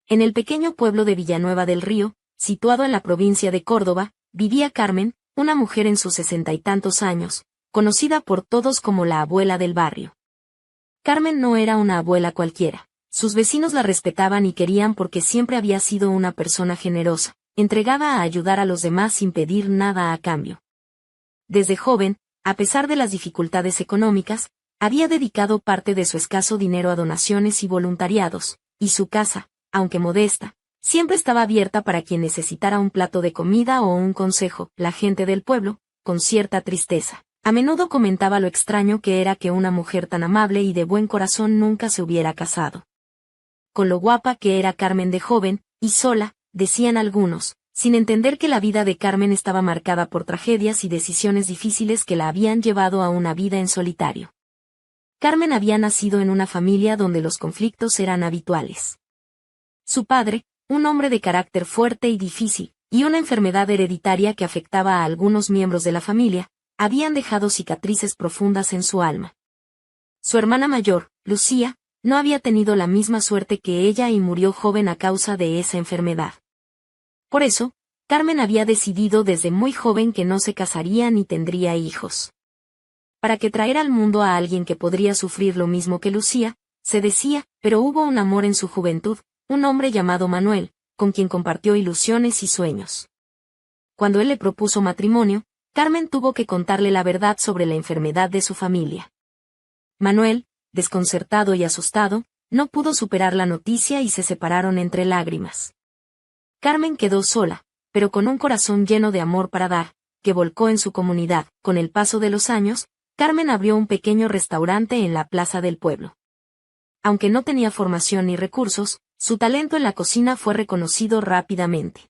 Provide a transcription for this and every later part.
En el pequeño pueblo de Villanueva del Río, situado en la provincia de Córdoba, vivía Carmen, una mujer en sus 60 y tantos años, conocida por todos como la abuela del barrio. Carmen no era una abuela cualquiera. Sus vecinos la respetaban y querían porque siempre había sido una persona generosa, entregada a ayudar a los demás sin pedir nada a cambio. Desde joven, a pesar de las dificultades económicas, había dedicado parte de su escaso dinero a donaciones y voluntariados, y su casa, aunque modesta, siempre estaba abierta para quien necesitara un plato de comida o un consejo. La gente del pueblo, con cierta tristeza, a menudo comentaba lo extraño que era que una mujer tan amable y de buen corazón nunca se hubiera casado. Con lo guapa que era Carmen de joven, y sola, decían algunos, sin entender que la vida de Carmen estaba marcada por tragedias y decisiones difíciles que la habían llevado a una vida en solitario. Carmen había nacido en una familia donde los conflictos eran habituales. Su padre, un hombre de carácter fuerte y difícil, y una enfermedad hereditaria que afectaba a algunos miembros de la familia, habían dejado cicatrices profundas en su alma. Su hermana mayor, Lucía, no había tenido la misma suerte que ella y murió joven a causa de esa enfermedad. Por eso, Carmen había decidido desde muy joven que no se casaría ni tendría hijos. Para que traer al mundo a alguien que podría sufrir lo mismo que Lucía, se decía, pero hubo un amor en su juventud, un hombre llamado Manuel, con quien compartió ilusiones y sueños. Cuando él le propuso matrimonio, Carmen tuvo que contarle la verdad sobre la enfermedad de su familia. Manuel, desconcertado y asustado, no pudo superar la noticia y se separaron entre lágrimas. Carmen quedó sola, pero con un corazón lleno de amor para dar, que volcó en su comunidad. Con el paso de los años, Carmen abrió un pequeño restaurante en la plaza del pueblo. Aunque no tenía formación ni recursos, su talento en la cocina fue reconocido rápidamente.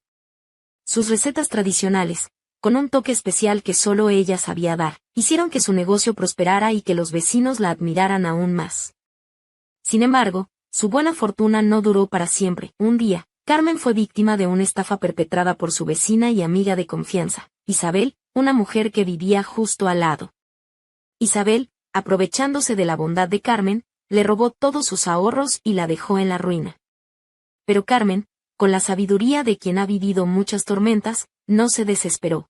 Sus recetas tradicionales, con un toque especial que solo ella sabía dar, hicieron que su negocio prosperara y que los vecinos la admiraran aún más. Sin embargo, su buena fortuna no duró para siempre. Un día, Carmen fue víctima de una estafa perpetrada por su vecina y amiga de confianza, Isabel, una mujer que vivía justo al lado. Isabel, aprovechándose de la bondad de Carmen, le robó todos sus ahorros y la dejó en la ruina. Pero Carmen, con la sabiduría de quien ha vivido muchas tormentas, no se desesperó.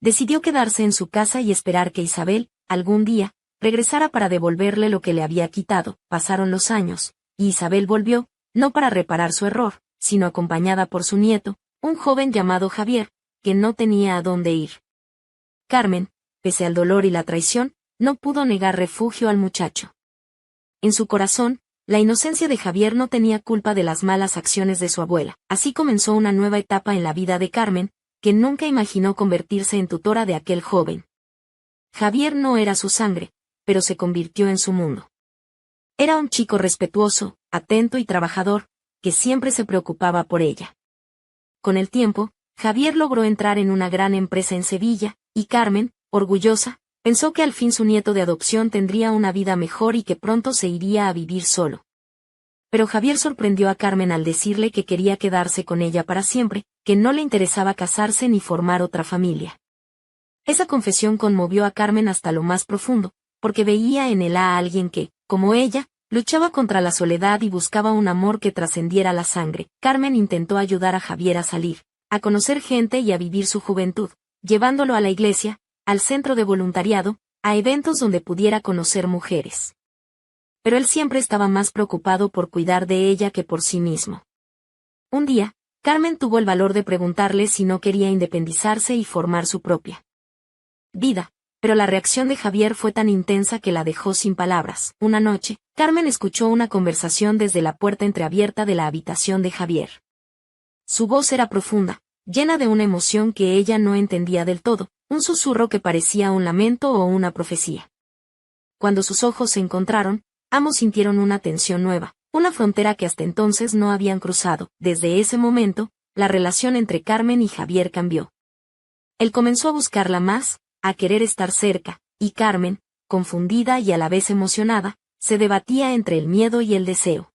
Decidió quedarse en su casa y esperar que Isabel, algún día, regresara para devolverle lo que le había quitado. Pasaron los años, y Isabel volvió, no para reparar su error, sino acompañada por su nieto, un joven llamado Javier, que no tenía a dónde ir. Carmen, pese al dolor y la traición, no pudo negar refugio al muchacho. En su corazón, la inocencia de Javier no tenía culpa de las malas acciones de su abuela. Así comenzó una nueva etapa en la vida de Carmen, que nunca imaginó convertirse en tutora de aquel joven. Javier no era su sangre, pero se convirtió en su mundo. Era un chico respetuoso, atento y trabajador, que siempre se preocupaba por ella. Con el tiempo, Javier logró entrar en una gran empresa en Sevilla, y Carmen, orgullosa, pensó que al fin su nieto de adopción tendría una vida mejor y que pronto se iría a vivir solo. Pero Javier sorprendió a Carmen al decirle que quería quedarse con ella para siempre, que no le interesaba casarse ni formar otra familia. Esa confesión conmovió a Carmen hasta lo más profundo, porque veía en él a alguien que, como ella, luchaba contra la soledad y buscaba un amor que trascendiera la sangre. Carmen intentó ayudar a Javier a salir, a conocer gente y a vivir su juventud, llevándolo a la iglesia, al centro de voluntariado, a eventos donde pudiera conocer mujeres. Pero él siempre estaba más preocupado por cuidar de ella que por sí mismo. Un día, Carmen tuvo el valor de preguntarle si no quería independizarse y formar su propia vida, pero la reacción de Javier fue tan intensa que la dejó sin palabras. Una noche, Carmen escuchó una conversación desde la puerta entreabierta de la habitación de Javier. Su voz era profunda, llena de una emoción que ella no entendía del todo, un susurro que parecía un lamento o una profecía. Cuando sus ojos se encontraron, ambos sintieron una tensión nueva, una frontera que hasta entonces no habían cruzado. Desde ese momento, la relación entre Carmen y Javier cambió. Él comenzó a buscarla más, a querer estar cerca, y Carmen, confundida y a la vez emocionada, se debatía entre el miedo y el deseo.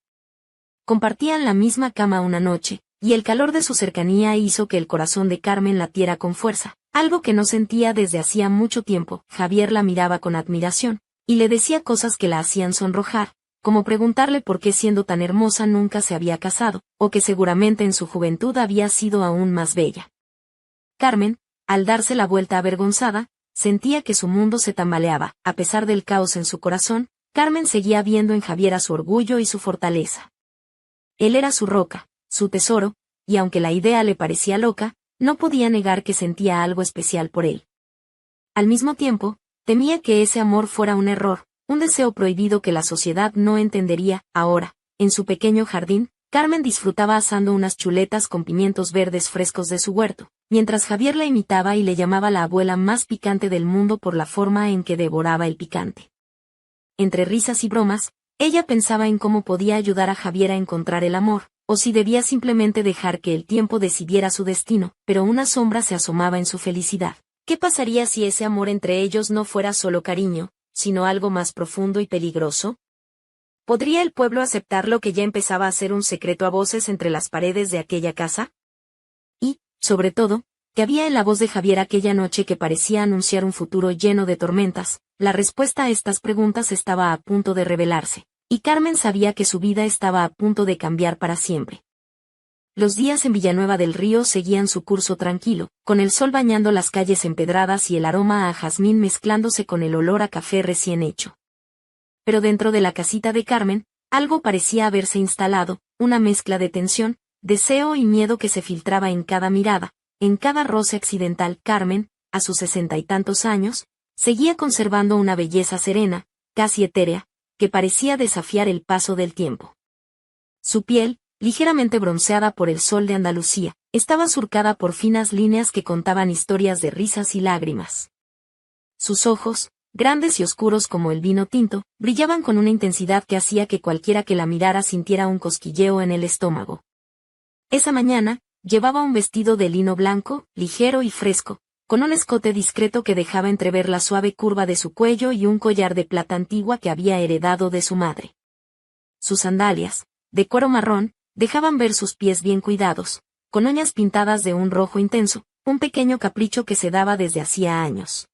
Compartían la misma cama una noche, y el calor de su cercanía hizo que el corazón de Carmen latiera con fuerza, algo que no sentía desde hacía mucho tiempo. Javier la miraba con admiración, y le decía cosas que la hacían sonrojar, como preguntarle por qué siendo tan hermosa nunca se había casado, o que seguramente en su juventud había sido aún más bella. Carmen, al darse la vuelta avergonzada, sentía que su mundo se tambaleaba. A pesar del caos en su corazón, Carmen seguía viendo en Javier a su orgullo y su fortaleza. Él era su roca, su tesoro, y aunque la idea le parecía loca, no podía negar que sentía algo especial por él. Al mismo tiempo, temía que ese amor fuera un error, un deseo prohibido que la sociedad no entendería. Ahora, en su pequeño jardín, Carmen disfrutaba asando unas chuletas con pimientos verdes frescos de su huerto, mientras Javier la imitaba y le llamaba la abuela más picante del mundo por la forma en que devoraba el picante. Entre risas y bromas, ella pensaba en cómo podía ayudar a Javier a encontrar el amor, o si debía simplemente dejar que el tiempo decidiera su destino, pero una sombra se asomaba en su felicidad. ¿Qué pasaría si ese amor entre ellos no fuera solo cariño, sino algo más profundo y peligroso? ¿Podría el pueblo aceptar lo que ya empezaba a ser un secreto a voces entre las paredes de aquella casa? Y, sobre todo, ¿qué había en la voz de Javier aquella noche que parecía anunciar un futuro lleno de tormentas? La respuesta a estas preguntas estaba a punto de revelarse, y Carmen sabía que su vida estaba a punto de cambiar para siempre. Los días en Villanueva del Río seguían su curso tranquilo, con el sol bañando las calles empedradas y el aroma a jazmín mezclándose con el olor a café recién hecho. Pero dentro de la casita de Carmen, algo parecía haberse instalado, una mezcla de tensión, deseo y miedo que se filtraba en cada mirada, en cada roce accidental. Carmen, a sus 60 y tantos años, seguía conservando una belleza serena, casi etérea, que parecía desafiar el paso del tiempo. Su piel, ligeramente bronceada por el sol de Andalucía, estaba surcada por finas líneas que contaban historias de risas y lágrimas. Sus ojos, grandes y oscuros como el vino tinto, brillaban con una intensidad que hacía que cualquiera que la mirara sintiera un cosquilleo en el estómago. Esa mañana, llevaba un vestido de lino blanco, ligero y fresco, con un escote discreto que dejaba entrever la suave curva de su cuello y un collar de plata antigua que había heredado de su madre. Sus sandalias, de cuero marrón, dejaban ver sus pies bien cuidados, con uñas pintadas de un rojo intenso, un pequeño capricho que se daba desde hacía años.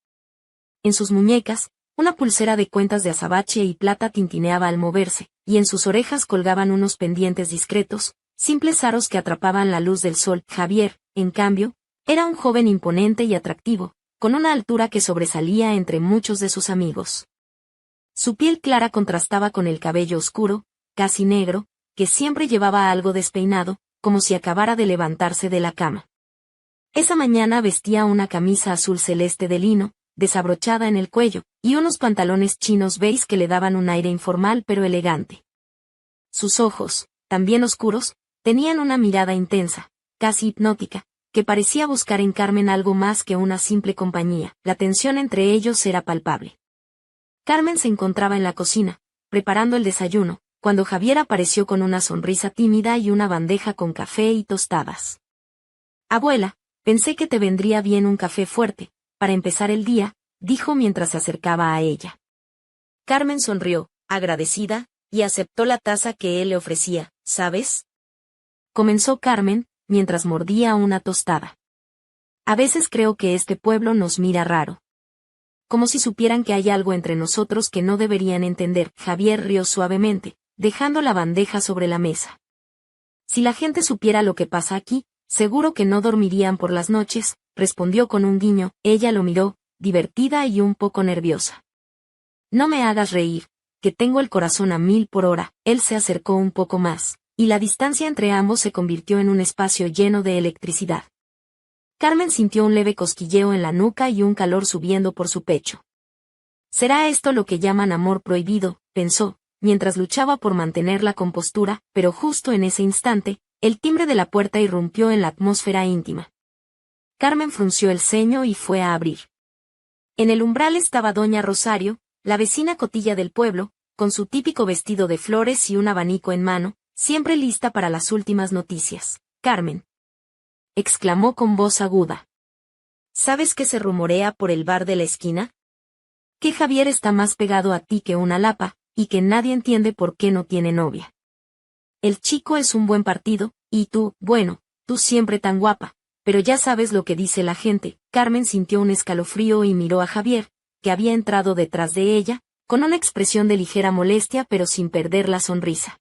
En sus muñecas, una pulsera de cuentas de azabache y plata tintineaba al moverse, y en sus orejas colgaban unos pendientes discretos, simples aros que atrapaban la luz del sol. Javier, en cambio, era un joven imponente y atractivo, con una altura que sobresalía entre muchos de sus amigos. Su piel clara contrastaba con el cabello oscuro, casi negro, que siempre llevaba algo despeinado, como si acabara de levantarse de la cama. Esa mañana vestía una camisa azul celeste de lino, desabrochada en el cuello, y unos pantalones chinos beige que le daban un aire informal pero elegante. Sus ojos, también oscuros, tenían una mirada intensa, casi hipnótica, que parecía buscar en Carmen algo más que una simple compañía. La tensión entre ellos era palpable. Carmen se encontraba en la cocina, preparando el desayuno, cuando Javier apareció con una sonrisa tímida y una bandeja con café y tostadas. «Abuela, pensé que te vendría bien un café fuerte, para empezar el día», dijo mientras se acercaba a ella. Carmen sonrió, agradecida, y aceptó la taza que él le ofrecía. «¿Sabes?», comenzó Carmen, mientras mordía una tostada. «A veces creo que este pueblo nos mira raro. Como si supieran que hay algo entre nosotros que no deberían entender». Javier rió suavemente, dejando la bandeja sobre la mesa. «Si la gente supiera lo que pasa aquí, seguro que no dormirían por las noches», respondió con un guiño. Ella lo miró, divertida y un poco nerviosa. «No me hagas reír, que tengo el corazón a 1000 por hora». Él se acercó un poco más, y la distancia entre ambos se convirtió en un espacio lleno de electricidad. Carmen sintió un leve cosquilleo en la nuca y un calor subiendo por su pecho. «¿Será esto lo que llaman amor prohibido?», pensó, mientras luchaba por mantener la compostura, pero justo en ese instante, el timbre de la puerta irrumpió en la atmósfera íntima. Carmen frunció el ceño y fue a abrir. En el umbral estaba doña Rosario, la vecina cotilla del pueblo, con su típico vestido de flores y un abanico en mano, siempre lista para las últimas noticias. «Carmen», exclamó con voz aguda. «¿Sabes qué se rumorea por el bar de la esquina? Que Javier está más pegado a ti que una lapa, y que nadie entiende por qué no tiene novia. El chico es un buen partido, y tú, bueno, tú siempre tan guapa, pero ya sabes lo que dice la gente». Carmen sintió un escalofrío y miró a Javier, que había entrado detrás de ella, con una expresión de ligera molestia pero sin perder la sonrisa.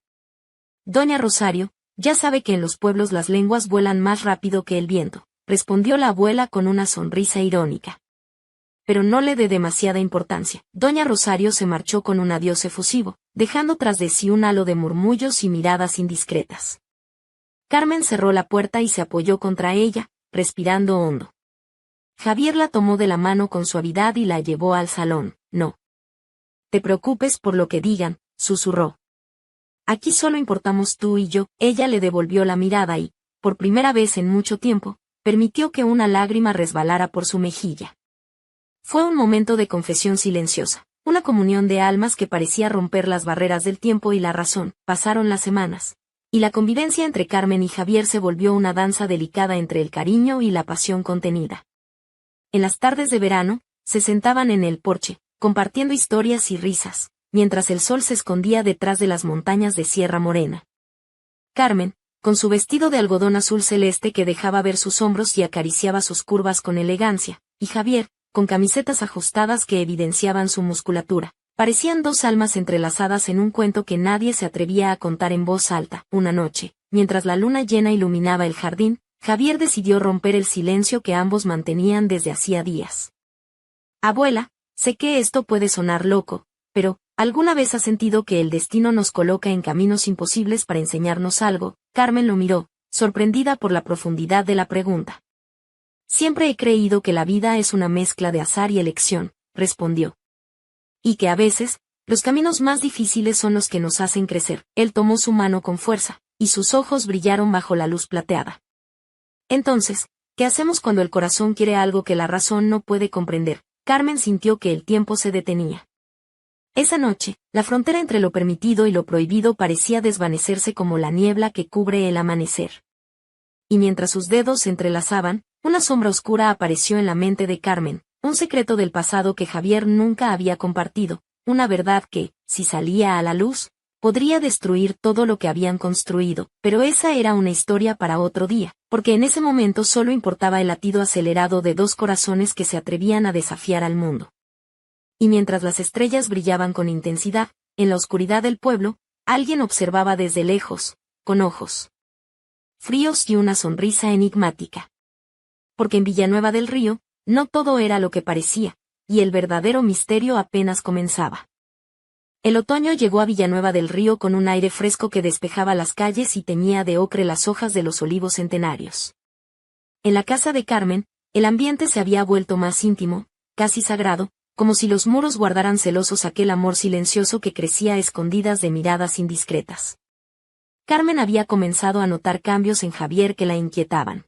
Doña Rosario, ya sabe que en los pueblos las lenguas vuelan más rápido que el viento, respondió la abuela con una sonrisa irónica. Pero no le dé demasiada importancia. Doña Rosario se marchó con un adiós efusivo, dejando tras de sí un halo de murmullos y miradas indiscretas. Carmen cerró la puerta y se apoyó contra ella, respirando hondo. Javier la tomó de la mano con suavidad y la llevó al salón. No te preocupes por lo que digan, susurró. Aquí solo importamos tú y yo. Ella le devolvió la mirada y, por primera vez en mucho tiempo, permitió que una lágrima resbalara por su mejilla. Fue un momento de confesión silenciosa, una comunión de almas que parecía romper las barreras del tiempo y la razón. Pasaron las semanas, y la convivencia entre Carmen y Javier se volvió una danza delicada entre el cariño y la pasión contenida. En las tardes de verano, se sentaban en el porche, compartiendo historias y risas, mientras el sol se escondía detrás de las montañas de Sierra Morena. Carmen, con su vestido de algodón azul celeste que dejaba ver sus hombros y acariciaba sus curvas con elegancia, y Javier, con camisetas ajustadas que evidenciaban su musculatura, parecían dos almas entrelazadas en un cuento que nadie se atrevía a contar en voz alta. Una noche, mientras la luna llena iluminaba el jardín, Javier decidió romper el silencio que ambos mantenían desde hacía días. Abuela, sé que esto puede sonar loco, pero, ¿alguna vez has sentido que el destino nos coloca en caminos imposibles para enseñarnos algo? Carmen lo miró, sorprendida por la profundidad de la pregunta. Siempre he creído que la vida es una mezcla de azar y elección, respondió. Y que a veces, los caminos más difíciles son los que nos hacen crecer. Él tomó su mano con fuerza, y sus ojos brillaron bajo la luz plateada. Entonces, ¿qué hacemos cuando el corazón quiere algo que la razón no puede comprender? Carmen sintió que el tiempo se detenía. Esa noche, la frontera entre lo permitido y lo prohibido parecía desvanecerse como la niebla que cubre el amanecer. Y mientras sus dedos se entrelazaban, una sombra oscura apareció en la mente de Carmen, un secreto del pasado que Javier nunca había compartido, una verdad que, si salía a la luz, podría destruir todo lo que habían construido, pero esa era una historia para otro día, porque en ese momento solo importaba el latido acelerado de dos corazones que se atrevían a desafiar al mundo. Y mientras las estrellas brillaban con intensidad, en la oscuridad del pueblo, alguien observaba desde lejos, con ojos fríos y una sonrisa enigmática. Porque en Villanueva del Río, no todo era lo que parecía, y el verdadero misterio apenas comenzaba. El otoño llegó a Villanueva del Río con un aire fresco que despejaba las calles y teñía de ocre las hojas de los olivos centenarios. En la casa de Carmen, el ambiente se había vuelto más íntimo, casi sagrado, como si los muros guardaran celosos aquel amor silencioso que crecía a escondidas de miradas indiscretas. Carmen había comenzado a notar cambios en Javier que la inquietaban.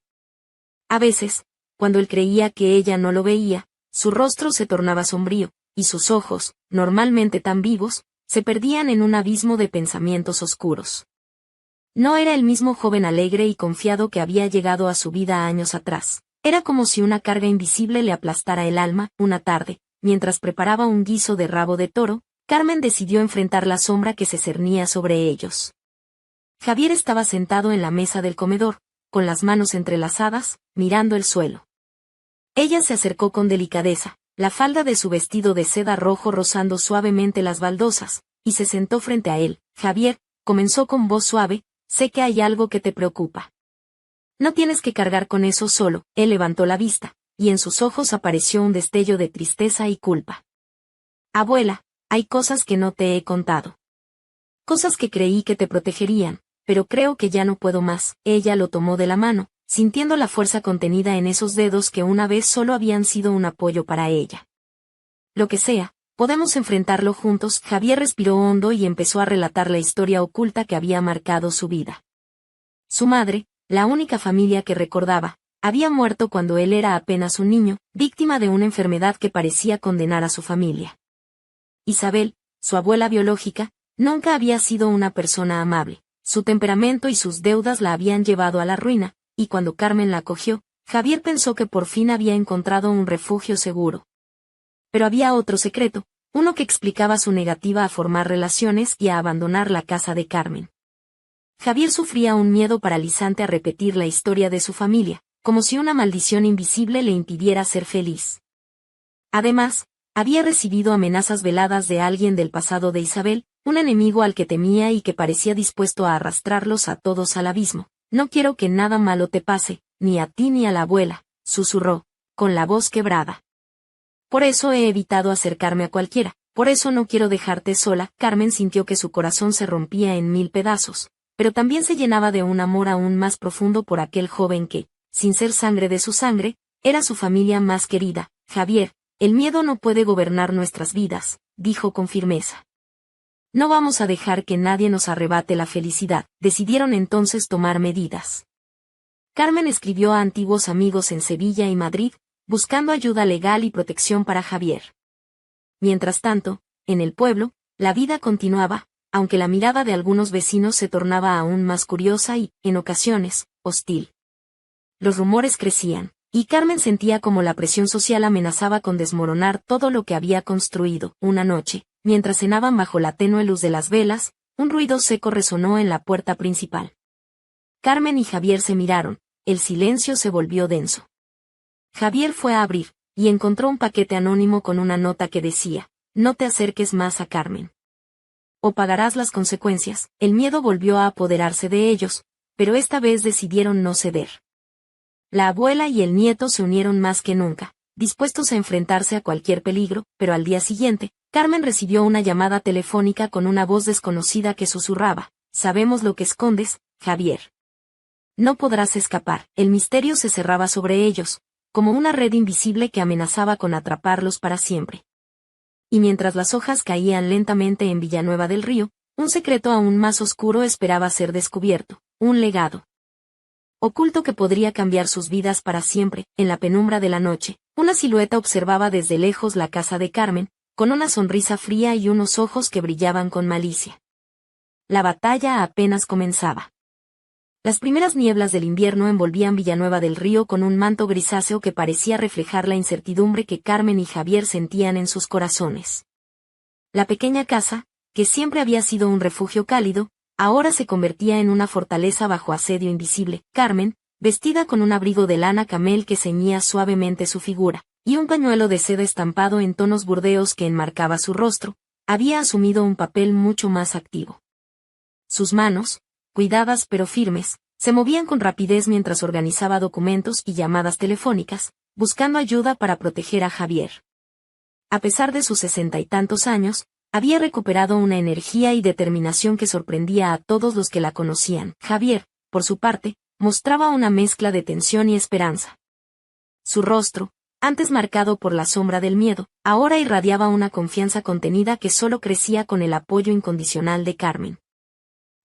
A veces, cuando él creía que ella no lo veía, su rostro se tornaba sombrío, y sus ojos, normalmente tan vivos, se perdían en un abismo de pensamientos oscuros. No era el mismo joven alegre y confiado que había llegado a su vida años atrás. Era como si una carga invisible le aplastara el alma. Una tarde, mientras preparaba un guiso de rabo de toro, Carmen decidió enfrentar la sombra que se cernía sobre ellos. Javier estaba sentado en la mesa del comedor, con las manos entrelazadas, mirando el suelo. Ella se acercó con delicadeza, la falda de su vestido de seda rojo rozando suavemente las baldosas, y se sentó frente a él. Javier, comenzó con voz suave, sé que hay algo que te preocupa. No tienes que cargar con eso solo. Él levantó la vista, y en sus ojos apareció un destello de tristeza y culpa. Abuela, hay cosas que no te he contado. Cosas que creí que te protegerían, pero creo que ya no puedo más. Ella lo tomó de la mano, sintiendo la fuerza contenida en esos dedos que una vez solo habían sido un apoyo para ella. Lo que sea, podemos enfrentarlo juntos. Javier respiró hondo y empezó a relatar la historia oculta que había marcado su vida. Su madre, la única familia que recordaba, había muerto cuando él era apenas un niño, víctima de una enfermedad que parecía condenar a su familia. Isabel, su abuela biológica, nunca había sido una persona amable. Su temperamento y sus deudas la habían llevado a la ruina, y cuando Carmen la acogió, Javier pensó que por fin había encontrado un refugio seguro. Pero había otro secreto, uno que explicaba su negativa a formar relaciones y a abandonar la casa de Carmen. Javier sufría un miedo paralizante a repetir la historia de su familia, como si una maldición invisible le impidiera ser feliz. Además, Había recibido amenazas veladas de alguien del pasado de Isabel, un enemigo al que temía y que parecía dispuesto a arrastrarlos a todos al abismo. No quiero que nada malo te pase, ni a ti ni a la abuela, susurró, con la voz quebrada. Por eso he evitado acercarme a cualquiera, por eso no quiero dejarte sola. Carmen sintió que su corazón se rompía en 1000 pedazos, pero también se llenaba de un amor aún más profundo por aquel joven que, sin ser sangre de su sangre, era su familia más querida. Javier, el miedo no puede gobernar nuestras vidas, dijo con firmeza. No vamos a dejar que nadie nos arrebate la felicidad. Decidieron entonces tomar medidas. Carmen escribió a antiguos amigos en Sevilla y Madrid, buscando ayuda legal y protección para Javier. Mientras tanto, en el pueblo, la vida continuaba, aunque la mirada de algunos vecinos se tornaba aún más curiosa y, en ocasiones, hostil. Los rumores crecían, y Carmen sentía como la presión social amenazaba con desmoronar todo lo que había construido. Una noche, mientras cenaban bajo la tenue luz de las velas, un ruido seco resonó en la puerta principal. Carmen y Javier se miraron, el silencio se volvió denso. Javier fue a abrir, y encontró un paquete anónimo con una nota que decía: no te acerques más a Carmen. O pagarás las consecuencias. El miedo volvió a apoderarse de ellos, pero esta vez decidieron no ceder. La abuela y el nieto se unieron más que nunca, dispuestos a enfrentarse a cualquier peligro, pero al día siguiente, Carmen recibió una llamada telefónica con una voz desconocida que susurraba: sabemos lo que escondes, Javier. No podrás escapar. El misterio se cerraba sobre ellos, como una red invisible que amenazaba con atraparlos para siempre. Y mientras las hojas caían lentamente en Villanueva del Río, un secreto aún más oscuro esperaba ser descubierto, un legado oculto que podría cambiar sus vidas para siempre. En la penumbra de la noche, una silueta observaba desde lejos la casa de Carmen, con una sonrisa fría y unos ojos que brillaban con malicia. La batalla apenas comenzaba. Las primeras nieblas del invierno envolvían Villanueva del Río con un manto grisáceo que parecía reflejar la incertidumbre que Carmen y Javier sentían en sus corazones. La pequeña casa, que siempre había sido un refugio cálido, ahora se convertía en una fortaleza bajo asedio invisible. Carmen, vestida con un abrigo de lana camel que ceñía suavemente su figura, y un pañuelo de seda estampado en tonos burdeos que enmarcaba su rostro, había asumido un papel mucho más activo. Sus manos, cuidadas pero firmes, se movían con rapidez mientras organizaba documentos y llamadas telefónicas, buscando ayuda para proteger a Javier. A pesar de sus 60 y tantos años, había recuperado una energía y determinación que sorprendía a todos los que la conocían. Javier, por su parte, mostraba una mezcla de tensión y esperanza. Su rostro, antes marcado por la sombra del miedo, ahora irradiaba una confianza contenida que solo crecía con el apoyo incondicional de Carmen.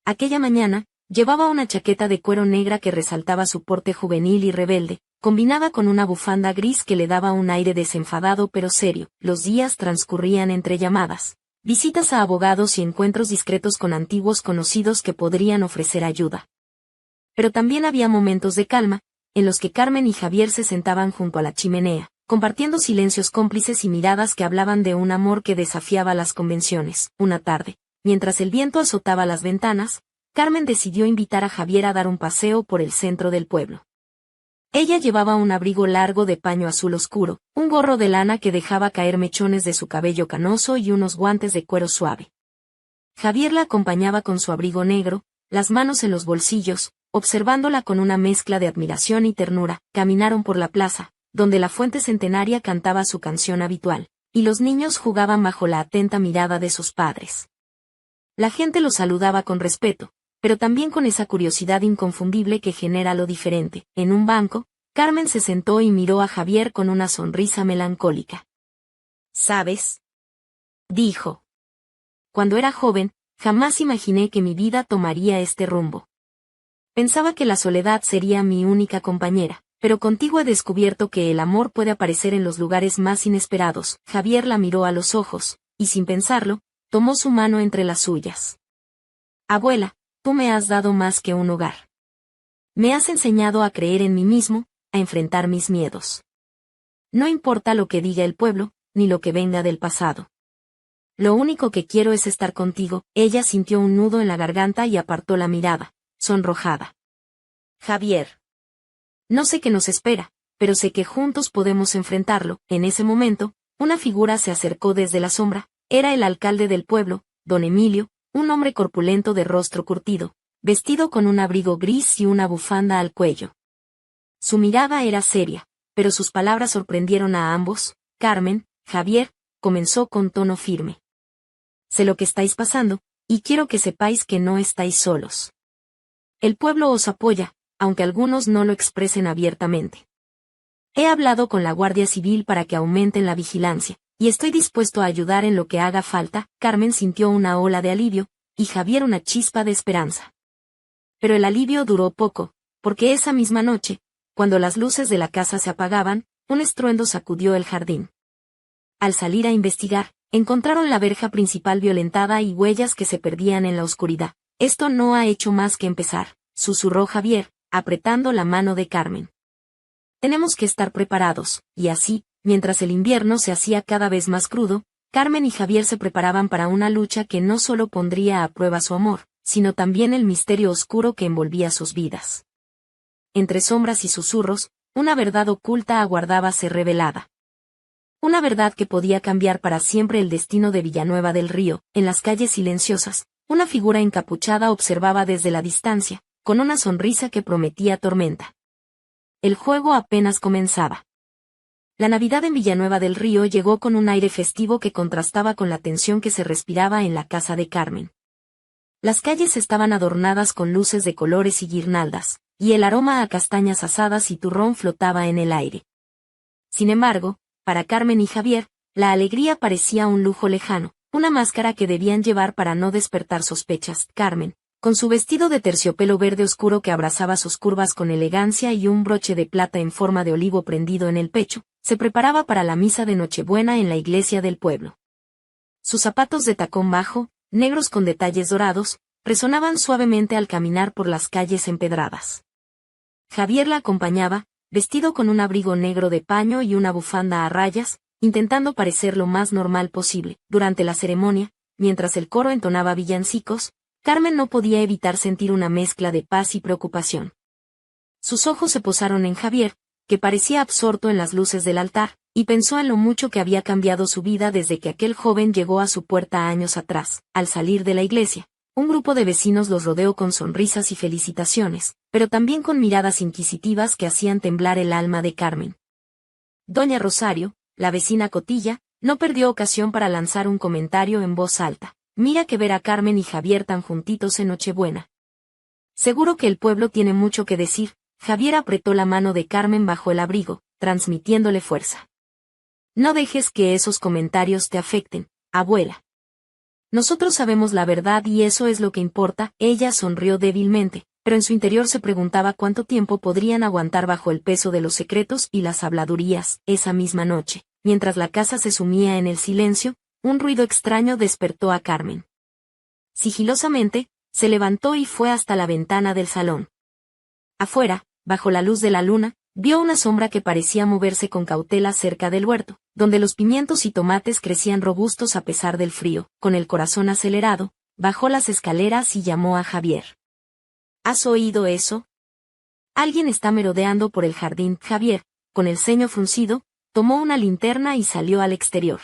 Aquella mañana, llevaba una chaqueta de cuero negra que resaltaba su porte juvenil y rebelde, combinada con una bufanda gris que le daba un aire desenfadado pero serio. Los días transcurrían entre llamadas, visitas a abogados y encuentros discretos con antiguos conocidos que podrían ofrecer ayuda. Pero también había momentos de calma, en los que Carmen y Javier se sentaban junto a la chimenea, compartiendo silencios cómplices y miradas que hablaban de un amor que desafiaba las convenciones. Una tarde, mientras el viento azotaba las ventanas, Carmen decidió invitar a Javier a dar un paseo por el centro del pueblo. Ella llevaba un abrigo largo de paño azul oscuro, un gorro de lana que dejaba caer mechones de su cabello canoso y unos guantes de cuero suave. Javier la acompañaba con su abrigo negro, las manos en los bolsillos, observándola con una mezcla de admiración y ternura. Caminaron por la plaza, donde la fuente centenaria cantaba su canción habitual, y los niños jugaban bajo la atenta mirada de sus padres. La gente los saludaba con respeto, pero también con esa curiosidad inconfundible que genera lo diferente. En un banco, Carmen se sentó y miró a Javier con una sonrisa melancólica. ¿Sabes?, dijo. Cuando era joven, jamás imaginé que mi vida tomaría este rumbo. Pensaba que la soledad sería mi única compañera, pero contigo he descubierto que el amor puede aparecer en los lugares más inesperados. Javier la miró a los ojos, y sin pensarlo, tomó su mano entre las suyas. Abuela, tú me has dado más que un hogar. Me has enseñado a creer en mí mismo, a enfrentar mis miedos. No importa lo que diga el pueblo, ni lo que venga del pasado. Lo único que quiero es estar contigo. Ella sintió un nudo en la garganta y apartó la mirada, sonrojada. Javier. No sé qué nos espera, pero sé que juntos podemos enfrentarlo. En ese momento, una figura se acercó desde la sombra. Era el alcalde del pueblo, don Emilio, un hombre corpulento de rostro curtido, vestido con un abrigo gris y una bufanda al cuello. Su mirada era seria, pero sus palabras sorprendieron a ambos. Carmen, Javier, comenzó con tono firme. Sé lo que estáis pasando, y quiero que sepáis que no estáis solos. El pueblo os apoya, aunque algunos no lo expresen abiertamente. He hablado con la Guardia Civil para que aumenten la vigilancia, y estoy dispuesto a ayudar en lo que haga falta. Carmen sintió una ola de alivio, y Javier una chispa de esperanza. Pero el alivio duró poco, porque esa misma noche, cuando las luces de la casa se apagaban, un estruendo sacudió el jardín. Al salir a investigar, encontraron la verja principal violentada y huellas que se perdían en la oscuridad. Esto no ha hecho más que empezar, susurró Javier, apretando la mano de Carmen. Tenemos que estar preparados, y así, mientras el invierno se hacía cada vez más crudo, Carmen y Javier se preparaban para una lucha que no solo pondría a prueba su amor, sino también el misterio oscuro que envolvía sus vidas. Entre sombras y susurros, una verdad oculta aguardaba ser revelada. Una verdad que podía cambiar para siempre el destino de Villanueva del Río. En las calles silenciosas, una figura encapuchada observaba desde la distancia, con una sonrisa que prometía tormenta. El juego apenas comenzaba. La Navidad en Villanueva del Río llegó con un aire festivo que contrastaba con la tensión que se respiraba en la casa de Carmen. Las calles estaban adornadas con luces de colores y guirnaldas, y el aroma a castañas asadas y turrón flotaba en el aire. Sin embargo, para Carmen y Javier, la alegría parecía un lujo lejano, una máscara que debían llevar para no despertar sospechas. Carmen, con su vestido de terciopelo verde oscuro que abrazaba sus curvas con elegancia y un broche de plata en forma de olivo prendido en el pecho, se preparaba para la misa de Nochebuena en la iglesia del pueblo. Sus zapatos de tacón bajo, negros con detalles dorados, resonaban suavemente al caminar por las calles empedradas. Javier la acompañaba, vestido con un abrigo negro de paño y una bufanda a rayas, intentando parecer lo más normal posible. Durante la ceremonia, mientras el coro entonaba villancicos, Carmen no podía evitar sentir una mezcla de paz y preocupación. Sus ojos se posaron en Javier, que parecía absorto en las luces del altar, y pensó en lo mucho que había cambiado su vida desde que aquel joven llegó a su puerta años atrás. Al salir de la iglesia, un grupo de vecinos los rodeó con sonrisas y felicitaciones, pero también con miradas inquisitivas que hacían temblar el alma de Carmen. Doña Rosario, la vecina Cotilla, no perdió ocasión para lanzar un comentario en voz alta. Mira que ver a Carmen y Javier tan juntitos en Nochebuena. Seguro que el pueblo tiene mucho que decir. Javier apretó la mano de Carmen bajo el abrigo, transmitiéndole fuerza. No dejes que esos comentarios te afecten, abuela. Nosotros sabemos la verdad y eso es lo que importa. Ella sonrió débilmente, pero en su interior se preguntaba cuánto tiempo podrían aguantar bajo el peso de los secretos y las habladurías. Esa misma noche, mientras la casa se sumía en el silencio, un ruido extraño despertó a Carmen. Sigilosamente, se levantó y fue hasta la ventana del salón. Afuera, bajo la luz de la luna, vio una sombra que parecía moverse con cautela cerca del huerto, donde los pimientos y tomates crecían robustos a pesar del frío. Con el corazón acelerado, bajó las escaleras y llamó a Javier. ¿Has oído eso? Alguien está merodeando por el jardín. Javier, con el ceño fruncido, tomó una linterna y salió al exterior.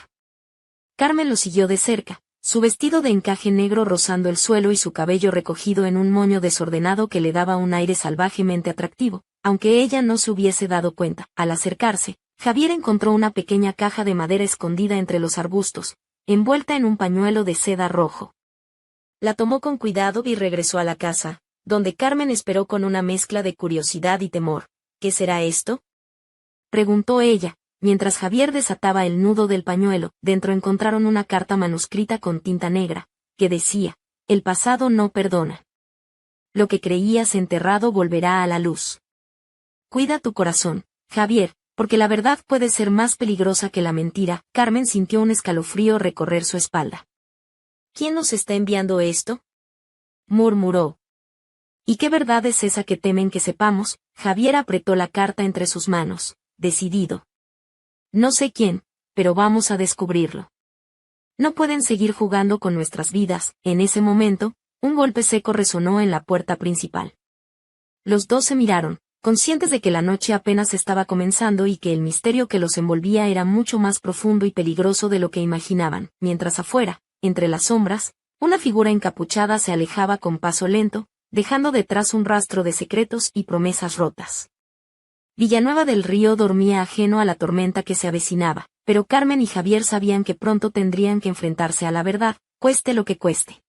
Carmen lo siguió de cerca, su vestido de encaje negro rozando el suelo y su cabello recogido en un moño desordenado que le daba un aire salvajemente atractivo, aunque ella no se hubiese dado cuenta. Al acercarse, Javier encontró una pequeña caja de madera escondida entre los arbustos, envuelta en un pañuelo de seda rojo. La tomó con cuidado y regresó a la casa, donde Carmen esperó con una mezcla de curiosidad y temor. ¿Qué será esto?, preguntó ella. Mientras Javier desataba el nudo del pañuelo, dentro encontraron una carta manuscrita con tinta negra, que decía: el pasado no perdona. Lo que creías enterrado volverá a la luz. Cuida tu corazón, Javier, porque la verdad puede ser más peligrosa que la mentira. Carmen sintió un escalofrío recorrer su espalda. ¿Quién nos está enviando esto?, murmuró. ¿Y qué verdad es esa que temen que sepamos? Javier apretó la carta entre sus manos, decidido. No sé quién, pero vamos a descubrirlo. No pueden seguir jugando con nuestras vidas. En ese momento, un golpe seco resonó en la puerta principal. Los dos se miraron, conscientes de que la noche apenas estaba comenzando y que el misterio que los envolvía era mucho más profundo y peligroso de lo que imaginaban, mientras afuera, entre las sombras, una figura encapuchada se alejaba con paso lento, dejando detrás un rastro de secretos y promesas rotas. Villanueva del Río dormía ajeno a la tormenta que se avecinaba, pero Carmen y Javier sabían que pronto tendrían que enfrentarse a la verdad, cueste lo que cueste.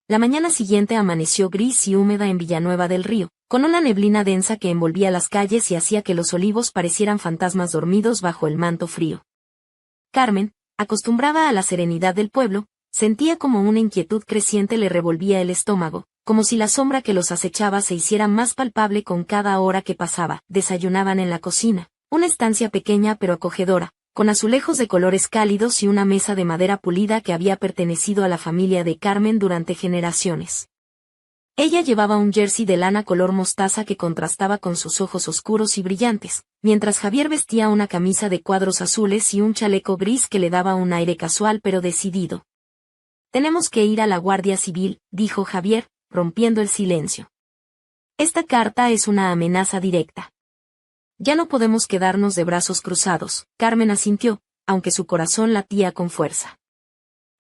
La mañana siguiente amaneció gris y húmeda en Villanueva del Río, con una neblina densa que envolvía las calles y hacía que los olivos parecieran fantasmas dormidos bajo el manto frío. Carmen, acostumbrada a la serenidad del pueblo, sentía como una inquietud creciente le revolvía el estómago, como si la sombra que los acechaba se hiciera más palpable con cada hora que pasaba. Desayunaban en la cocina, una estancia pequeña pero acogedora, con azulejos de colores cálidos y una mesa de madera pulida que había pertenecido a la familia de Carmen durante generaciones. Ella llevaba un jersey de lana color mostaza que contrastaba con sus ojos oscuros y brillantes, mientras Javier vestía una camisa de cuadros azules y un chaleco gris que le daba un aire casual pero decidido. «Tenemos que ir a la Guardia Civil», dijo Javier, rompiendo el silencio. «Esta carta es una amenaza directa. Ya no podemos quedarnos de brazos cruzados». Carmen asintió, aunque su corazón latía con fuerza.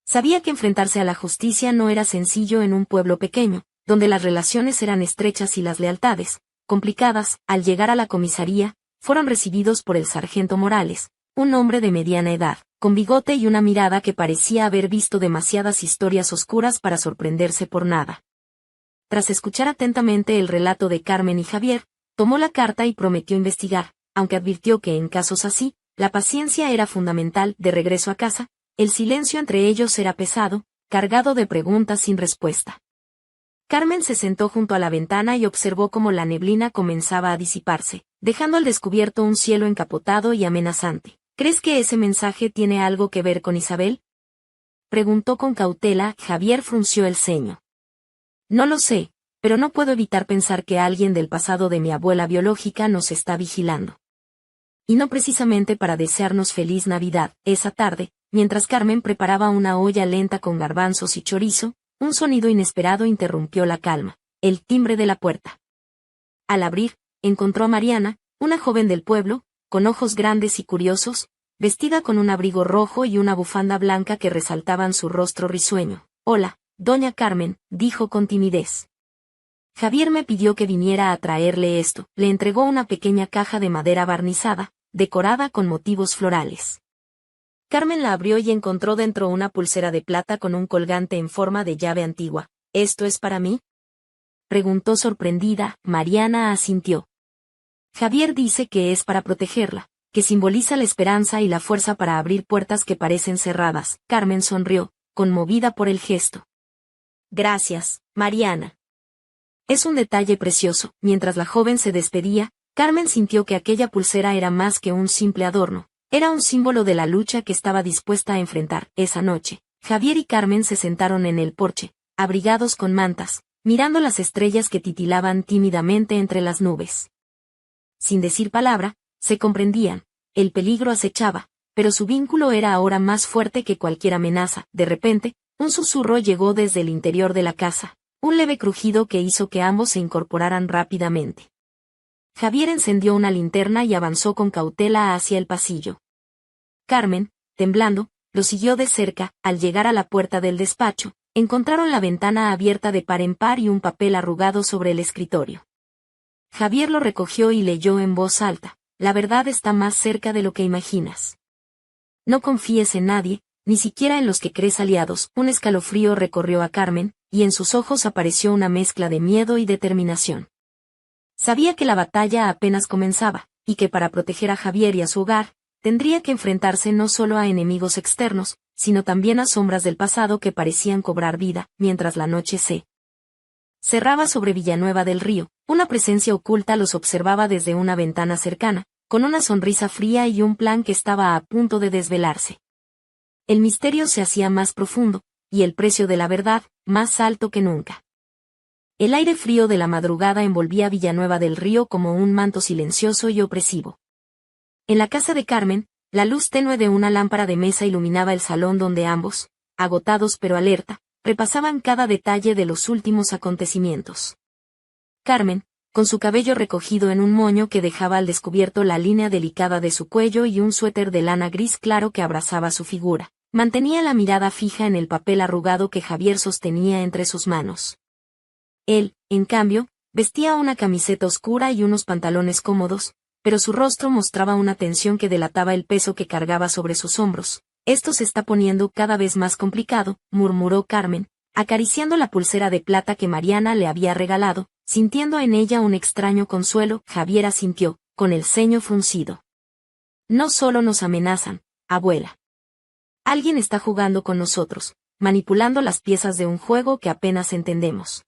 Sabía que enfrentarse a la justicia no era sencillo en un pueblo pequeño, donde las relaciones eran estrechas y las lealtades, complicadas. Al llegar a la comisaría, fueron recibidos por el sargento Morales, un hombre de mediana edad, con bigote y una mirada que parecía haber visto demasiadas historias oscuras para sorprenderse por nada. Tras escuchar atentamente el relato de Carmen y Javier, tomó la carta y prometió investigar, aunque advirtió que en casos así, la paciencia era fundamental. De regreso a casa, el silencio entre ellos era pesado, cargado de preguntas sin respuesta. Carmen se sentó junto a la ventana y observó cómo la neblina comenzaba a disiparse, dejando al descubierto un cielo encapotado y amenazante. «¿Crees que ese mensaje tiene algo que ver con Isabel?», preguntó con cautela. Javier frunció el ceño. «No lo sé, pero no puedo evitar pensar que alguien del pasado de mi abuela biológica nos está vigilando. Y no precisamente para desearnos feliz Navidad». Esa tarde, mientras Carmen preparaba una olla lenta con garbanzos y chorizo, un sonido inesperado interrumpió la calma: el timbre de la puerta. Al abrir, encontró a Mariana, una joven del pueblo, con ojos grandes y curiosos, vestida con un abrigo rojo y una bufanda blanca que resaltaban su rostro risueño. «Hola, doña Carmen», dijo con timidez. «Javier me pidió que viniera a traerle esto». Le entregó una pequeña caja de madera barnizada, decorada con motivos florales. Carmen la abrió y encontró dentro una pulsera de plata con un colgante en forma de llave antigua. «¿Esto es para mí?», preguntó sorprendida. Mariana asintió. «Javier dice que es para protegerla, que simboliza la esperanza y la fuerza para abrir puertas que parecen cerradas». Carmen sonrió, conmovida por el gesto. «Gracias, Mariana. Es un detalle precioso». Mientras la joven se despedía, Carmen sintió que aquella pulsera era más que un simple adorno. Era un símbolo de la lucha que estaba dispuesta a enfrentar. Esa noche, Javier y Carmen se sentaron en el porche, abrigados con mantas, mirando las estrellas que titilaban tímidamente entre las nubes. Sin decir palabra, se comprendían. El peligro acechaba, pero su vínculo era ahora más fuerte que cualquier amenaza. De repente, un susurro llegó desde el interior de la casa, un leve crujido que hizo que ambos se incorporaran rápidamente. Javier encendió una linterna y avanzó con cautela hacia el pasillo. Carmen, temblando, lo siguió de cerca. Al llegar a la puerta del despacho, encontraron la ventana abierta de par en par y un papel arrugado sobre el escritorio. Javier lo recogió y leyó en voz alta: «La verdad está más cerca de lo que imaginas. No confíes en nadie, ni siquiera en los que crees aliados». Un escalofrío recorrió a Carmen, y en sus ojos apareció una mezcla de miedo y determinación. Sabía que la batalla apenas comenzaba, y que para proteger a Javier y a su hogar, tendría que enfrentarse no solo a enemigos externos, sino también a sombras del pasado que parecían cobrar vida. Mientras la noche se cerraba sobre Villanueva del Río, una presencia oculta los observaba desde una ventana cercana, con una sonrisa fría y un plan que estaba a punto de desvelarse. El misterio se hacía más profundo, y el precio de la verdad, más alto que nunca. El aire frío de la madrugada envolvía Villanueva del Río como un manto silencioso y opresivo. En la casa de Carmen, la luz tenue de una lámpara de mesa iluminaba el salón donde ambos, agotados pero alerta, repasaban cada detalle de los últimos acontecimientos. Carmen, con su cabello recogido en un moño que dejaba al descubierto la línea delicada de su cuello y un suéter de lana gris claro que abrazaba su figura. Mantenía la mirada fija en el papel arrugado que Javier sostenía entre sus manos. Él, en cambio, vestía una camiseta oscura y unos pantalones cómodos, pero su rostro mostraba una tensión que delataba el peso que cargaba sobre sus hombros. Esto se está poniendo cada vez más complicado, murmuró Carmen, acariciando la pulsera de plata que Mariana le había regalado, sintiendo en ella un extraño consuelo. Javier asintió, con el ceño fruncido. No solo nos amenazan, abuela. Alguien está jugando con nosotros, manipulando las piezas de un juego que apenas entendemos.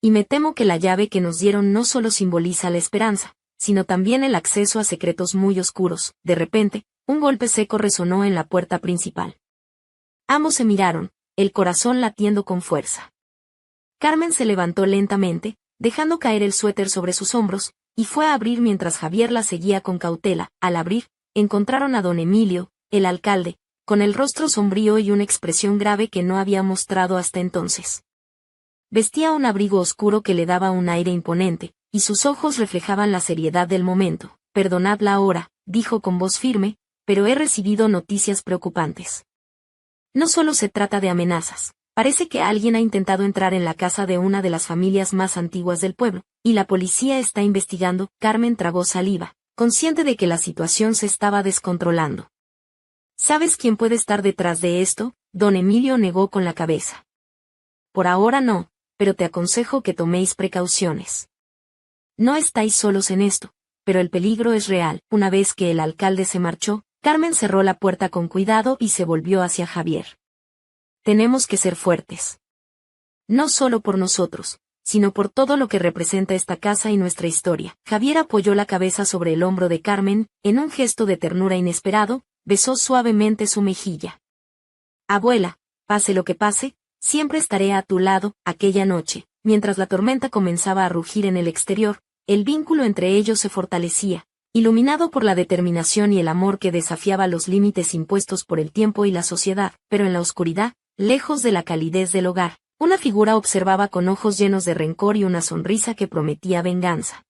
Y me temo que la llave que nos dieron no solo simboliza la esperanza, sino también el acceso a secretos muy oscuros. De repente, un golpe seco resonó en la puerta principal. Ambos se miraron, el corazón latiendo con fuerza. Carmen se levantó lentamente, dejando caer el suéter sobre sus hombros, y fue a abrir mientras Javier la seguía con cautela. Al abrir, encontraron a don Emilio, el alcalde, con el rostro sombrío y una expresión grave que no había mostrado hasta entonces. Vestía un abrigo oscuro que le daba un aire imponente, y sus ojos reflejaban la seriedad del momento. Perdonad la hora, dijo con voz firme, pero he recibido noticias preocupantes. No solo se trata de amenazas. Parece que alguien ha intentado entrar en la casa de una de las familias más antiguas del pueblo, y la policía está investigando. Carmen tragó saliva, consciente de que la situación se estaba descontrolando. ¿Sabes quién puede estar detrás de esto? Don Emilio negó con la cabeza. Por ahora no, pero te aconsejo que toméis precauciones. No estáis solos en esto, pero el peligro es real. Una vez que el alcalde se marchó, Carmen cerró la puerta con cuidado y se volvió hacia Javier. Tenemos que ser fuertes. No solo por nosotros, sino por todo lo que representa esta casa y nuestra historia. Javier apoyó la cabeza sobre el hombro de Carmen, en un gesto de ternura inesperado, besó suavemente su mejilla. Abuela, pase lo que pase, siempre estaré a tu lado. Aquella noche, mientras la tormenta comenzaba a rugir en el exterior, el vínculo entre ellos se fortalecía, iluminado por la determinación y el amor que desafiaba los límites impuestos por el tiempo y la sociedad. Pero en la oscuridad, lejos de la calidez del hogar, una figura observaba con ojos llenos de rencor y una sonrisa que prometía venganza.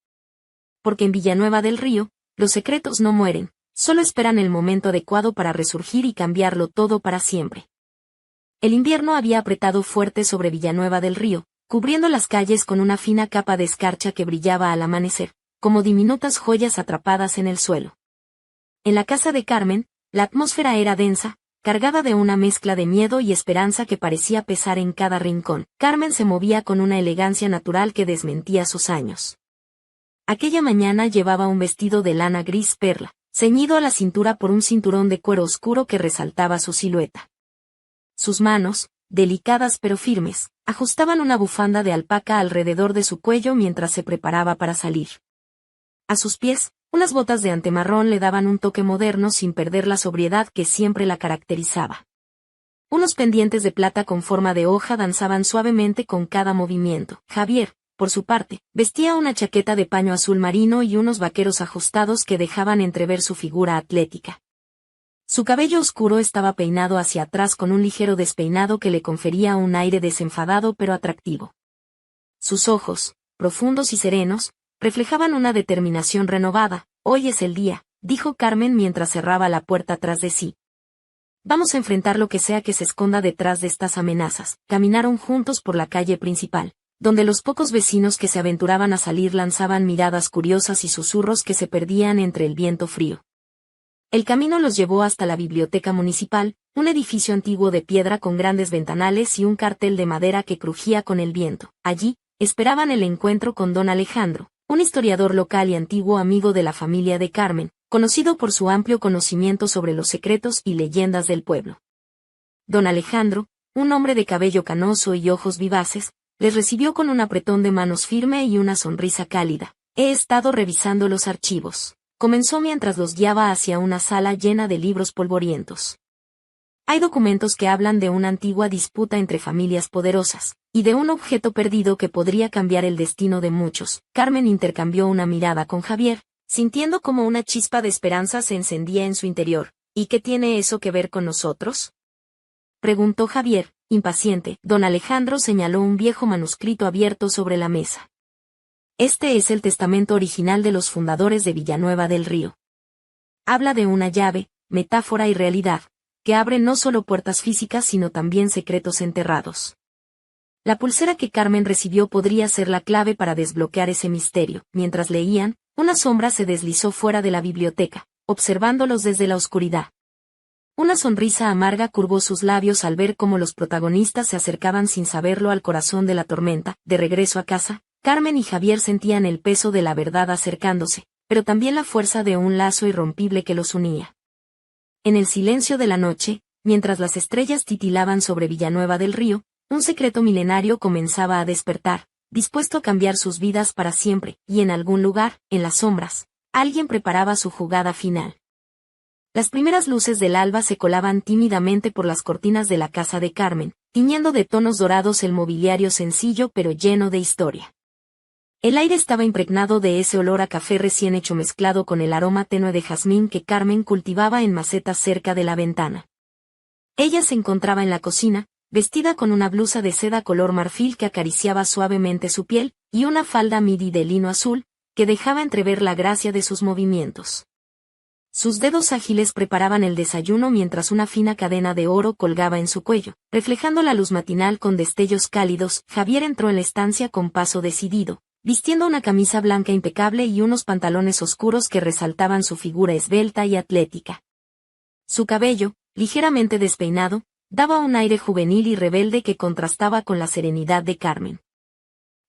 Porque en Villanueva del Río, los secretos no mueren, solo esperan el momento adecuado para resurgir y cambiarlo todo para siempre. El invierno había apretado fuerte sobre Villanueva del Río, cubriendo las calles con una fina capa de escarcha que brillaba al amanecer, como diminutas joyas atrapadas en el suelo. En la casa de Carmen, la atmósfera era densa, cargada de una mezcla de miedo y esperanza que parecía pesar en cada rincón. Carmen se movía con una elegancia natural que desmentía sus años. Aquella mañana llevaba un vestido de lana gris perla, ceñido a la cintura por un cinturón de cuero oscuro que resaltaba su silueta. Sus manos, delicadas pero firmes, ajustaban una bufanda de alpaca alrededor de su cuello mientras se preparaba para salir. A sus pies, unas botas de antemarrón le daban un toque moderno sin perder la sobriedad que siempre la caracterizaba. Unos pendientes de plata con forma de hoja danzaban suavemente con cada movimiento. Javier, por su parte, vestía una chaqueta de paño azul marino y unos vaqueros ajustados que dejaban entrever su figura atlética. Su cabello oscuro estaba peinado hacia atrás con un ligero despeinado que le confería un aire desenfadado pero atractivo. Sus ojos, profundos y serenos, reflejaban una determinación renovada. Hoy es el día, dijo Carmen mientras cerraba la puerta tras de sí. Vamos a enfrentar lo que sea que se esconda detrás de estas amenazas. Caminaron juntos por la calle principal, donde los pocos vecinos que se aventuraban a salir lanzaban miradas curiosas y susurros que se perdían entre el viento frío. El camino los llevó hasta la biblioteca municipal, un edificio antiguo de piedra con grandes ventanales y un cartel de madera que crujía con el viento. Allí, esperaban el encuentro con don Alejandro, un historiador local y antiguo amigo de la familia de Carmen, conocido por su amplio conocimiento sobre los secretos y leyendas del pueblo. Don Alejandro, un hombre de cabello canoso y ojos vivaces, les recibió con un apretón de manos firme y una sonrisa cálida. He estado revisando los archivos. Comenzó mientras los guiaba hacia una sala llena de libros polvorientos. Hay documentos que hablan de una antigua disputa entre familias poderosas, y de un objeto perdido que podría cambiar el destino de muchos. Carmen intercambió una mirada con Javier, sintiendo como una chispa de esperanza se encendía en su interior. ¿Y qué tiene eso que ver con nosotros?, preguntó Javier, impaciente. Don Alejandro señaló un viejo manuscrito abierto sobre la mesa. Este es el testamento original de los fundadores de Villanueva del Río. Habla de una llave, metáfora y realidad, que abre no solo puertas físicas sino también secretos enterrados. La pulsera que Carmen recibió podría ser la clave para desbloquear ese misterio. Mientras leían, una sombra se deslizó fuera de la biblioteca, observándolos desde la oscuridad. Una sonrisa amarga curvó sus labios al ver cómo los protagonistas se acercaban sin saberlo al corazón de la tormenta. De regreso a casa, Carmen y Javier sentían el peso de la verdad acercándose, pero también la fuerza de un lazo irrompible que los unía. En el silencio de la noche, mientras las estrellas titilaban sobre Villanueva del Río, un secreto milenario comenzaba a despertar, dispuesto a cambiar sus vidas para siempre, y en algún lugar, en las sombras, alguien preparaba su jugada final. Las primeras luces del alba se colaban tímidamente por las cortinas de la casa de Carmen, tiñendo de tonos dorados el mobiliario sencillo pero lleno de historia. El aire estaba impregnado de ese olor a café recién hecho mezclado con el aroma tenue de jazmín que Carmen cultivaba en macetas cerca de la ventana. Ella se encontraba en la cocina, vestida con una blusa de seda color marfil que acariciaba suavemente su piel, y una falda midi de lino azul, que dejaba entrever la gracia de sus movimientos. Sus dedos ágiles preparaban el desayuno mientras una fina cadena de oro colgaba en su cuello, reflejando la luz matinal con destellos cálidos. Javier entró en la estancia con paso decidido, vistiendo una camisa blanca impecable y unos pantalones oscuros que resaltaban su figura esbelta y atlética. Su cabello, ligeramente despeinado, daba un aire juvenil y rebelde que contrastaba con la serenidad de Carmen.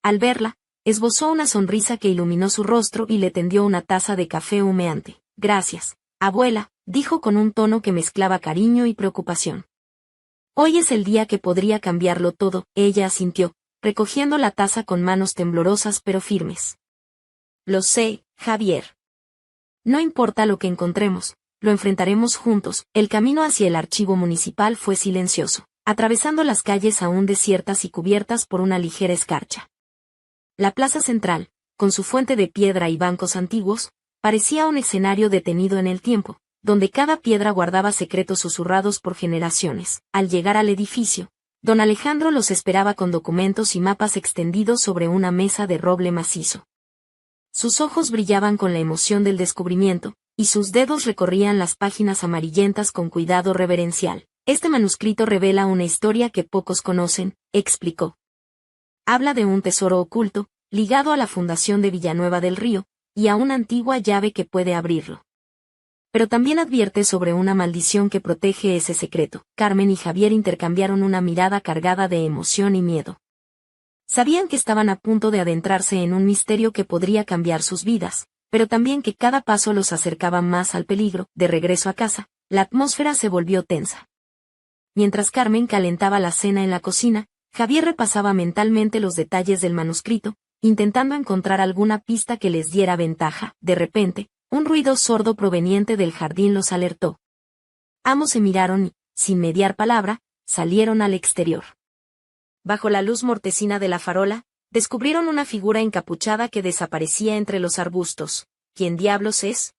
Al verla, esbozó una sonrisa que iluminó su rostro y le tendió una taza de café humeante. «Gracias, abuela», dijo con un tono que mezclaba cariño y preocupación. «Hoy es el día que podría cambiarlo todo», ella asintió, recogiendo la taza con manos temblorosas pero firmes. «Lo sé, Javier. No importa lo que encontremos, lo enfrentaremos juntos». El camino hacia el archivo municipal fue silencioso, atravesando las calles aún desiertas y cubiertas por una ligera escarcha. La plaza central, con su fuente de piedra y bancos antiguos, parecía un escenario detenido en el tiempo, donde cada piedra guardaba secretos susurrados por generaciones. Al llegar al edificio, don Alejandro los esperaba con documentos y mapas extendidos sobre una mesa de roble macizo. Sus ojos brillaban con la emoción del descubrimiento, y sus dedos recorrían las páginas amarillentas con cuidado reverencial. «Este manuscrito revela una historia que pocos conocen», explicó. «Habla de un tesoro oculto, ligado a la fundación de Villanueva del Río, y a una antigua llave que puede abrirlo. Pero también advierte sobre una maldición que protege ese secreto». Carmen y Javier intercambiaron una mirada cargada de emoción y miedo. Sabían que estaban a punto de adentrarse en un misterio que podría cambiar sus vidas, pero también que cada paso los acercaba más al peligro. De regreso a casa, la atmósfera se volvió tensa. Mientras Carmen calentaba la cena en la cocina, Javier repasaba mentalmente los detalles del manuscrito, intentando encontrar alguna pista que les diera ventaja. De repente, un ruido sordo proveniente del jardín los alertó. Ambos se miraron y, sin mediar palabra, salieron al exterior. Bajo la luz mortecina de la farola, descubrieron una figura encapuchada que desaparecía entre los arbustos. «¿Quién diablos es?»,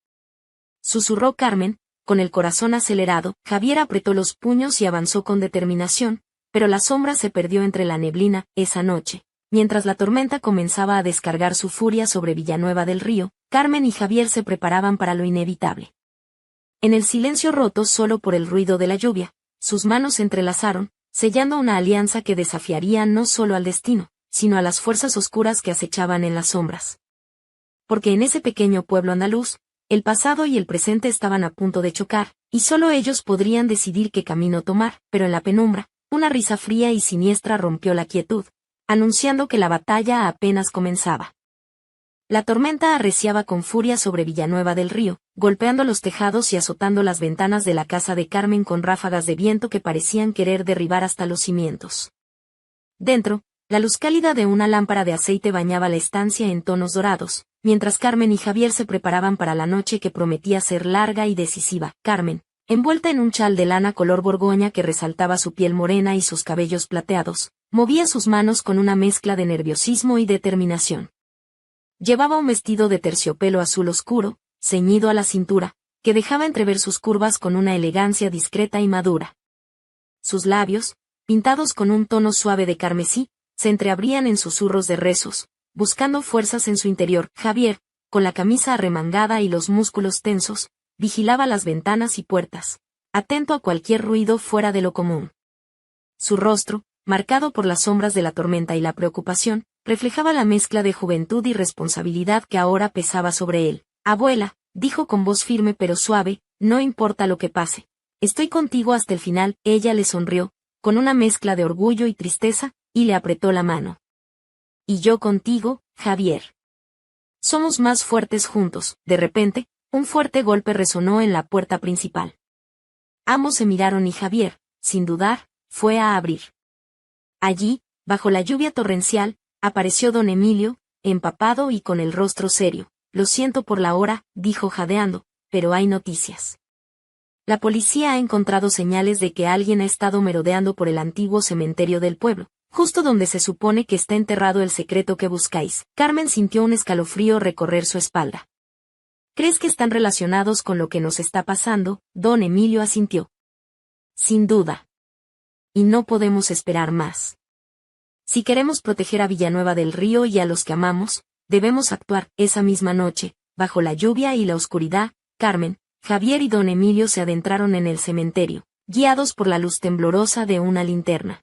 susurró Carmen, con el corazón acelerado. Javier apretó los puños y avanzó con determinación, pero la sombra se perdió entre la neblina. Esa noche, mientras la tormenta comenzaba a descargar su furia sobre Villanueva del Río, Carmen y Javier se preparaban para lo inevitable. En el silencio roto solo por el ruido de la lluvia, sus manos se entrelazaron, sellando una alianza que desafiaría no solo al destino, sino a las fuerzas oscuras que acechaban en las sombras. Porque en ese pequeño pueblo andaluz, el pasado y el presente estaban a punto de chocar, y solo ellos podrían decidir qué camino tomar. Pero en la penumbra, una risa fría y siniestra rompió la quietud, anunciando que la batalla apenas comenzaba. La tormenta arreciaba con furia sobre Villanueva del Río, golpeando los tejados y azotando las ventanas de la casa de Carmen con ráfagas de viento que parecían querer derribar hasta los cimientos. Dentro, la luz cálida de una lámpara de aceite bañaba la estancia en tonos dorados, mientras Carmen y Javier se preparaban para la noche que prometía ser larga y decisiva. Carmen, envuelta en un chal de lana color borgoña que resaltaba su piel morena y sus cabellos plateados, movía sus manos con una mezcla de nerviosismo y determinación. Llevaba un vestido de terciopelo azul oscuro, ceñido a la cintura, que dejaba entrever sus curvas con una elegancia discreta y madura. Sus labios, pintados con un tono suave de carmesí, se entreabrían en susurros de rezos, buscando fuerzas en su interior. Javier, con la camisa arremangada y los músculos tensos, vigilaba las ventanas y puertas, atento a cualquier ruido fuera de lo común. Su rostro, marcado por las sombras de la tormenta y la preocupación, reflejaba la mezcla de juventud y responsabilidad que ahora pesaba sobre él. Abuela, dijo con voz firme pero suave, no importa lo que pase. Estoy contigo hasta el final. Ella le sonrió, con una mezcla de orgullo y tristeza, y le apretó la mano. Y yo contigo, Javier. Somos más fuertes juntos. De repente, un fuerte golpe resonó en la puerta principal. Ambos se miraron y Javier, sin dudar, fue a abrir. Allí, bajo la lluvia torrencial, apareció don Emilio, empapado y con el rostro serio. Lo siento por la hora, dijo jadeando, pero hay noticias. La policía ha encontrado señales de que alguien ha estado merodeando por el antiguo cementerio del pueblo, justo donde se supone que está enterrado el secreto que buscáis. Carmen sintió un escalofrío recorrer su espalda. ¿Crees que están relacionados con lo que nos está pasando? Don Emilio asintió. Sin duda. Y no podemos esperar más. Si queremos proteger a Villanueva del Río y a los que amamos, debemos actuar. Esa misma noche, bajo la lluvia y la oscuridad, Carmen, Javier y don Emilio se adentraron en el cementerio, guiados por la luz temblorosa de una linterna.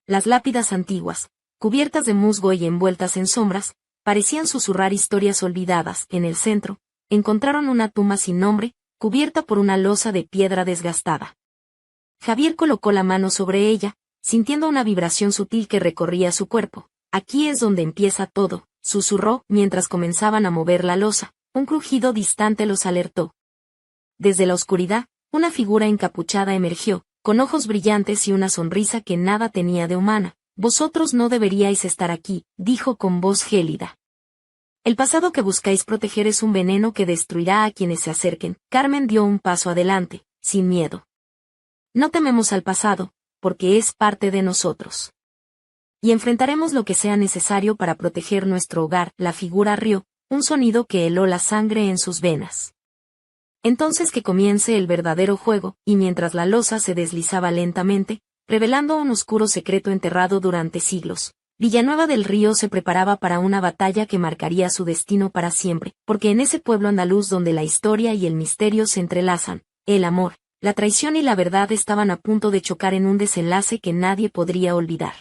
Las lápidas antiguas, cubiertas de musgo y envueltas en sombras, parecían susurrar historias olvidadas. En el centro, encontraron una tumba sin nombre, cubierta por una losa de piedra desgastada. Javier colocó la mano sobre ella, sintiendo una vibración sutil que recorría su cuerpo. Aquí es donde empieza todo, susurró, mientras comenzaban a mover la losa. Un crujido distante los alertó. Desde la oscuridad, una figura encapuchada emergió, con ojos brillantes y una sonrisa que nada tenía de humana. Vosotros no deberíais estar aquí, dijo con voz gélida. El pasado que buscáis proteger es un veneno que destruirá a quienes se acerquen. Carmen dio un paso adelante, sin miedo. No tememos al pasado, porque es parte de nosotros. Y enfrentaremos lo que sea necesario para proteger nuestro hogar. La figura rió, un sonido que heló la sangre en sus venas. Entonces que comience el verdadero juego, y mientras la losa se deslizaba lentamente, revelando un oscuro secreto enterrado durante siglos, Villanueva del Río se preparaba para una batalla que marcaría su destino para siempre, porque en ese pueblo andaluz donde la historia y el misterio se entrelazan, el amor, la traición y la verdad estaban a punto de chocar en un desenlace que nadie podría olvidar.